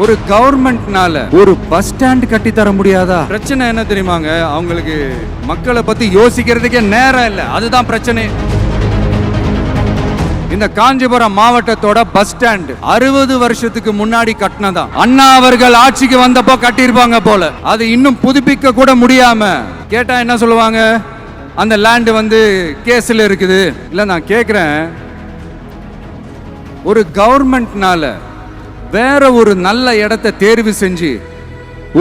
ஒரு கவர்மெண்ட்னால ஒரு bus stand கட்டி தர முடியாதா? பிரச்சனை என்ன தெரியுமாங்க, அவங்களுக்கு மக்களை பத்தி யோசிக்கிறதுக்கே நேரம் இல்லை. அதுதான் பிரச்சனை. இந்த காஞ்சிபுரம் மாவட்டத்தோட பஸ் ஸ்டாண்ட் 60 வருஷத்துக்கு முன்னாடி கட்டினதா. அண்ணா அவர்கள் ஆட்சிக்கு வந்தப்போ கட்டியிருப்பாங்க போல. அது இன்னும் புதுப்பிக்க கூட முடியாம கேட்டா என்ன சொல்லுவாங்க, அந்த லேண்ட் கேஸ்ல இருக்குது. இல்ல நான் கேக்குறேன், ஒரு கவர்மெண்ட்னால வேற ஒரு நல்ல இடத்தை தேர்வு செஞ்சு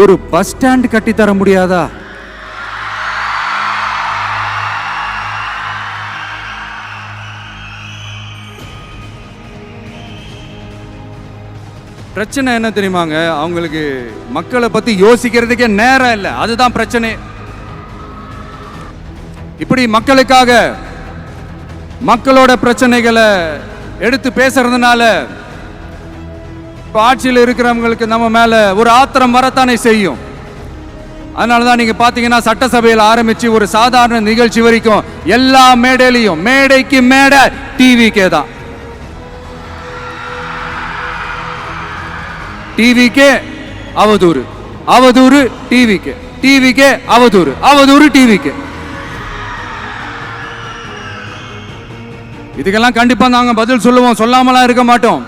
ஒரு பஸ் ஸ்டாண்ட் கட்டி தர முடியாதா? பிரச்சனை என்ன தெரியுமாங்க, அவங்களுக்கு மக்களை பத்தி யோசிக்கிறதுக்கே நேரம் இல்லை. அதுதான் பிரச்சனை. இப்படி மக்களுக்காக மக்களோட பிரச்சனைகளை எடுத்து பேசுறதுனால ஆட்சியில் இருக்கிறவங்களுக்கு நம்ம மேல ஒரு ஆத்திரம் வரத்தானே செய்யும். அதனாலதான் நீங்க பாத்தீங்கன்னா சட்டசபையில் ஆரம்பிச்சு ஒரு சாதாரண நிகழ்ச்சி வரைக்கும் எல்லா மேடையிலையும் மேடைக்கு மேடை டிவிக்கே தான். டிவிக்கே அவதூறு, அவதூறு டிவிக்கே, டிவிக்கே அவதூறு, அவதூறு டிவிக்கே. இதுக்கெல்லாம் கண்டிப்பா நாங்க பதில் சொல்லுவோம், சொல்லாமலாம் இருக்க மாட்டோம்.